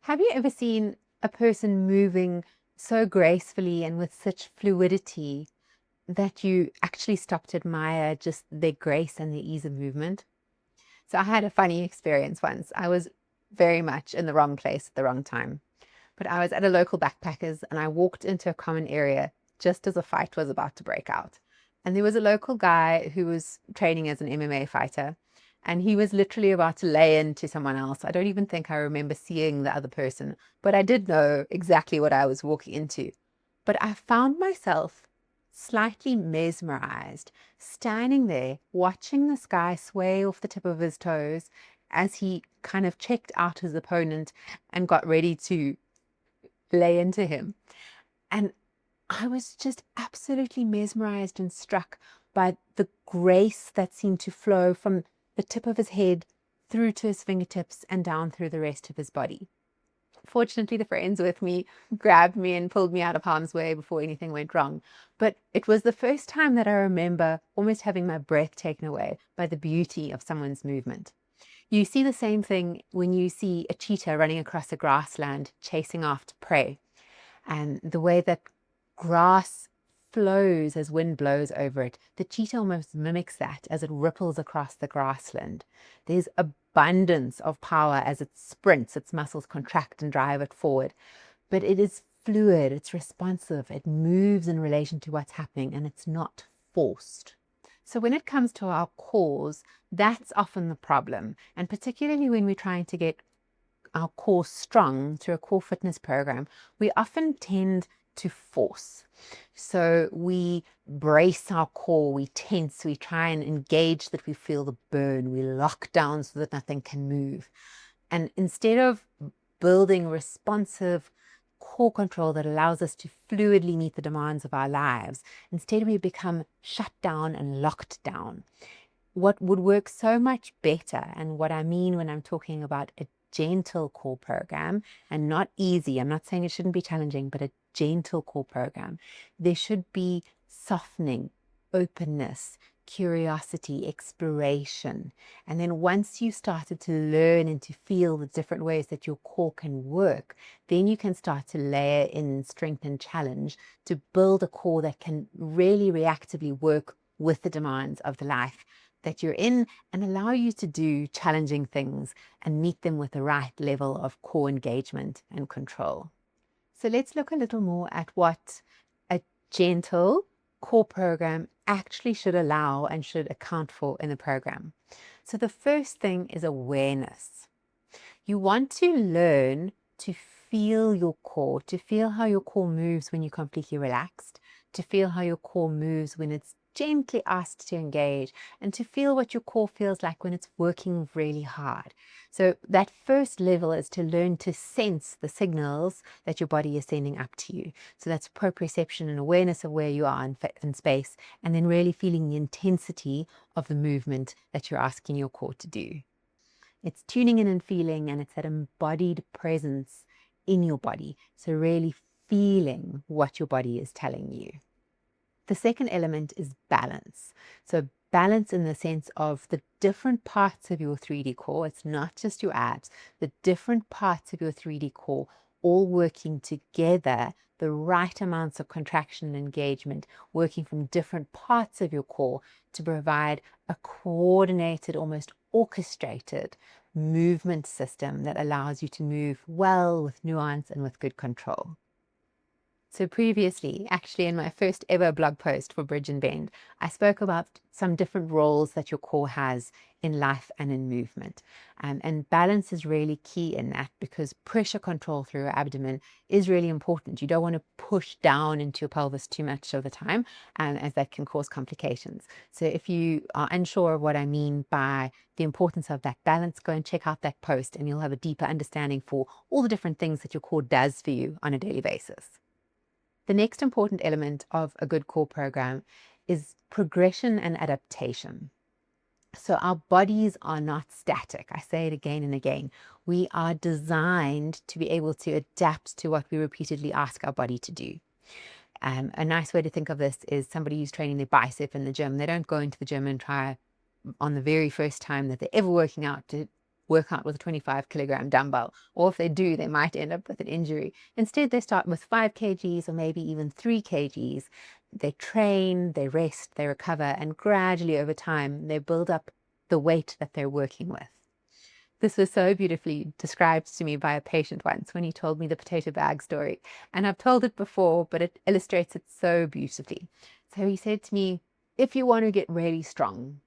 Have you ever seen a person moving so gracefully and with such fluidity that you actually stop to admire just their grace and their ease of movement? So I had a funny experience once. I was very much in the wrong place at the wrong time. But I was at a local backpackers and I walked into a common area just as a fight was about to break out. And there was a local guy who was training as an MMA fighter, and he was literally about to lay into someone else. I don't even think I remember seeing the other person, but I did know exactly what I was walking into. But I found myself slightly mesmerized, standing there watching this guy sway off the tip of his toes as he kind of checked out his opponent and got ready to lay into him. And I was just absolutely mesmerized and struck by the grace that seemed to flow from the tip of his head through to his fingertips and down through the rest of his body. Fortunately, the friends with me grabbed me and pulled me out of harm's way before anything went wrong. But it was the first time that I remember almost having my breath taken away by the beauty of someone's movement. You see the same thing when you see a cheetah running across a grassland chasing after prey, and the way that grass flows as wind blows over it. The cheetah almost mimics that as it ripples across the grassland. There's abundance of power as it sprints, its muscles contract and drive it forward. But it is fluid, it's responsive, it moves in relation to what's happening, and it's not forced. So when it comes to our cores, that's often the problem. And particularly when we're trying to get our core strong through a core fitness program, we often tend to force. So we brace our core, we tense, we try and engage that we feel the burn, we lock down so that nothing can move. And instead of building responsive core control that allows us to fluidly meet the demands of our lives, instead we become shut down and locked down. What would work so much better, and what I mean when I'm talking about a gentle core program, and not easy, I'm not saying it shouldn't be challenging, but a gentle core program, there should be softening, openness, curiosity, exploration. And then once you started to learn and to feel the different ways that your core can work, then you can start to layer in strength and challenge to build a core that can really reactively work with the demands of the life that you're in and allow you to do challenging things and meet them with the right level of core engagement and control. So let's look a little more at what a gentle core program actually should allow and should account for in the program. So the first thing is awareness. You want to learn to feel your core, to feel how your core moves when you're completely relaxed, to feel how your core moves when it's gently asked to engage, and to feel what your core feels like when it's working really hard. So that first level is to learn to sense the signals that your body is sending up to you. So that's proprioception and awareness of where you are in space, and then really feeling the intensity of the movement that you're asking your core to do. It's tuning in and feeling, and it's that embodied presence in your body. So really feeling what your body is telling you. The second element is balance. So balance in the sense of the different parts of your 3D core. It's not just your abs, the different parts of your 3D core all working together, the right amounts of contraction and engagement, working from different parts of your core to provide a coordinated, almost orchestrated movement system that allows you to move well with nuance and with good control. So previously, actually in my first ever blog post for Bridge and Bend, I spoke about some different roles that your core has in life and in movement. And balance is really key in that, because pressure control through your abdomen is really important. You don't want to push down into your pelvis too much of the time, as that can cause complications. So if you are unsure of what I mean by the importance of that balance, go and check out that post and you'll have a deeper understanding for all the different things that your core does for you on a daily basis. The next important element of a good core program is progression and adaptation. So our bodies are not static. I say it again and again. We are designed to be able to adapt to what we repeatedly ask our body to do. A nice way to think of this is somebody who's training their bicep in the gym. They don't go into the gym and try on the very first time that they're ever working out to work out with a 25-kilogram dumbbell, or if they do, they might end up with an injury. Instead, they start with 5 kgs or maybe even 3 kgs. They train, they rest, they recover, and gradually over time, they build up the weight that they're working with. This was so beautifully described to me by a patient once when he told me the potato bag story. And I've told it before, but it illustrates it so beautifully. So he said to me, if you want to get really strong,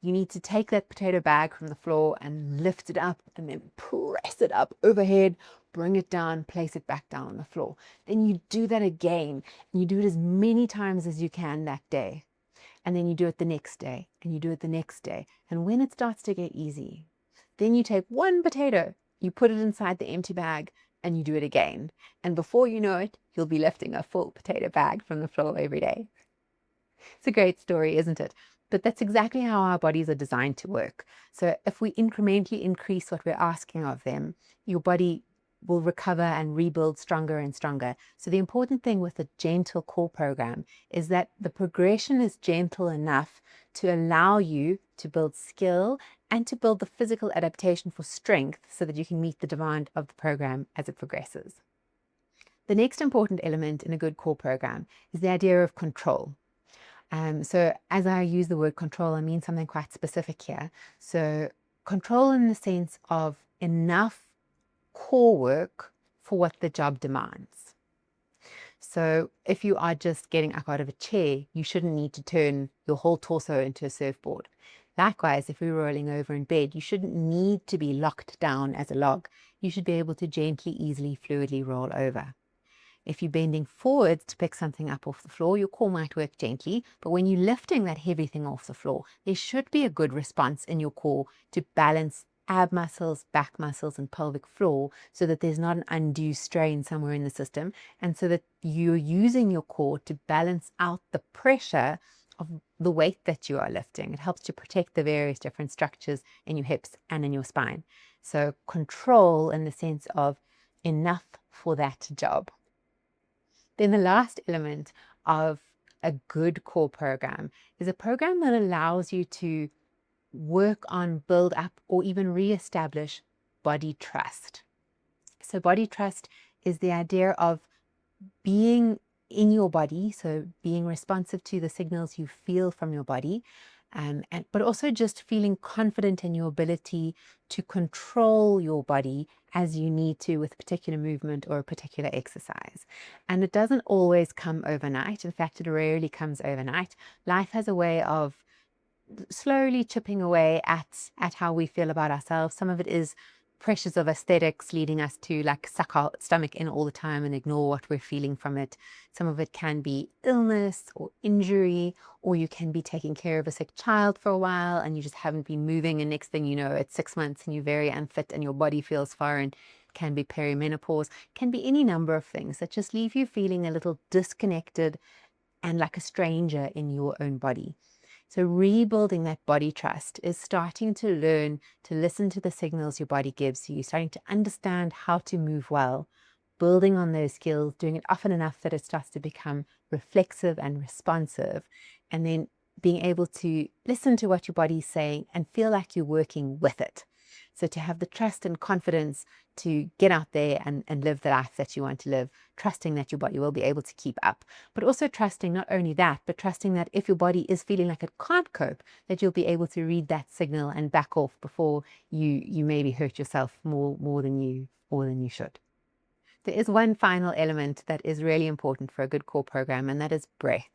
you need to take that potato bag from the floor and lift it up and then press it up overhead, bring it down, place it back down on the floor. Then you do that again, and you do it as many times as you can that day. And then you do it the next day, and you do it the next day. And when it starts to get easy, then you take one potato, you put it inside the empty bag, and you do it again. And before you know it, you'll be lifting a full potato bag from the floor every day. It's a great story, isn't it? But that's exactly how our bodies are designed to work. So if we incrementally increase what we're asking of them, your body will recover and rebuild stronger and stronger. So the important thing with a gentle core program is that the progression is gentle enough to allow you to build skill and to build the physical adaptation for strength so that you can meet the demand of the program as it progresses. The next important element in a good core program is the idea of control. So as I use the word control, I mean something quite specific here. So control in the sense of enough core work for what the job demands. So if you are just getting up out of a chair, you shouldn't need to turn your whole torso into a surfboard. Likewise, if you're rolling over in bed, you shouldn't need to be locked down as a log. You should be able to gently, easily, fluidly roll over. If you're bending forwards to pick something up off the floor, your core might work gently, but when you're lifting that heavy thing off the floor, there should be a good response in your core to balance ab muscles, back muscles, and pelvic floor so that there's not an undue strain somewhere in the system, and so that you're using your core to balance out the pressure of the weight that you are lifting. It helps to protect the various different structures in your hips and in your spine. So control in the sense of enough for that job. Then the last element of a good core program is a program that allows you to work on, build up, or even reestablish body trust. So body trust is the idea of being in your body, so being responsive to the signals you feel from your body, but also just feeling confident in your ability to control your body as you need to with a particular movement or a particular exercise. And it doesn't always come overnight. In fact, it rarely comes overnight. Life has a way of slowly chipping away at how we feel about ourselves. Some of it is pressures of aesthetics leading us to like suck our stomach in all the time and ignore what we're feeling from it. Some of it can be illness or injury, or you can be taking care of a sick child for a while and you just haven't been moving, and next thing you know, it's 6 months and you're very unfit and your body feels foreign. It can be perimenopause, can be any number of things that just leave you feeling a little disconnected and like a stranger in your own body. So rebuilding that body trust is starting to learn to listen to the signals your body gives you, starting to understand how to move well, building on those skills, doing it often enough that it starts to become reflexive and responsive, and then being able to listen to what your body's saying and feel like you're working with it. So to have the trust and confidence to get out there and live the life that you want to live, trusting that your body will be able to keep up, but also trusting not only that, but trusting that if your body is feeling like it can't cope, that you'll be able to read that signal and back off before you maybe hurt yourself more than you should. There is one final element that is really important for a good core program, and that is breath.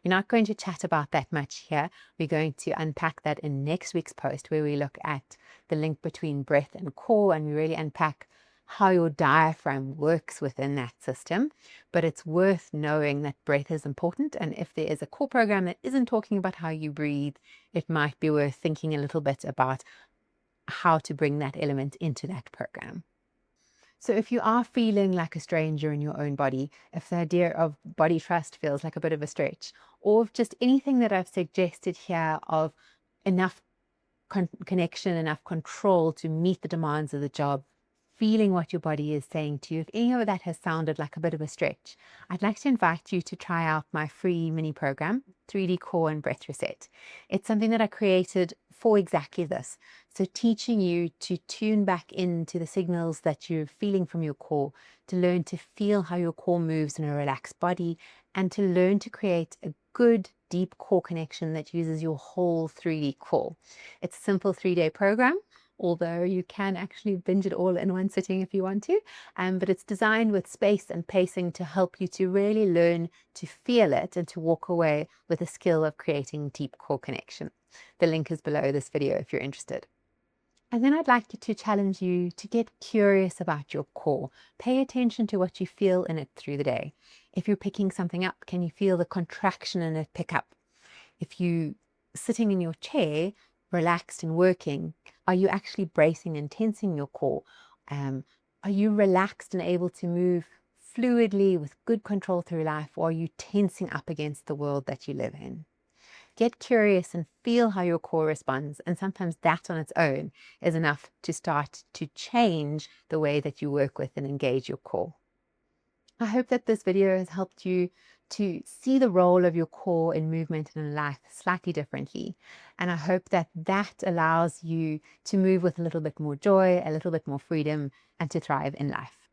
We're not going to chat about that much here. We're going to unpack that in next week's post, where we look at the link between breath and core, and we really unpack how your diaphragm works within that system. But it's worth knowing that breath is important, and if there is a core program that isn't talking about how you breathe, it might be worth thinking a little bit about how to bring that element into that program. So if you are feeling like a stranger in your own body, if the idea of body trust feels like a bit of a stretch, or if just anything that I've suggested here of enough connection, enough control to meet the demands of the job feeling what your body is saying to you. If any of that has sounded like a bit of a stretch, I'd like to invite you to try out my free mini program, 3D Core and Breath Reset. It's something that I created for exactly this. So teaching you to tune back into the signals that you're feeling from your core, to learn to feel how your core moves in a relaxed body, and to learn to create a good, deep core connection that uses your whole 3D core. It's a simple 3-day program, although you can actually binge it all in one sitting if you want to. But it's designed with space and pacing to help you to really learn to feel it and to walk away with the skill of creating deep core connection. The link is below this video if you're interested. And then I'd like to challenge you to get curious about your core. Pay attention to what you feel in it through the day. If you're picking something up, can you feel the contraction in it pick up? If you sitting in your chair, relaxed and working, are you actually bracing and tensing your core? Are you relaxed and able to move fluidly with good control through life, or are you tensing up against the world that you live in? Get curious and feel how your core responds, and sometimes that on its own is enough to start to change the way that you work with and engage your core. I hope that this video has helped you to see the role of your core in movement and in life slightly differently. And I hope that that allows you to move with a little bit more joy, a little bit more freedom, and to thrive in life.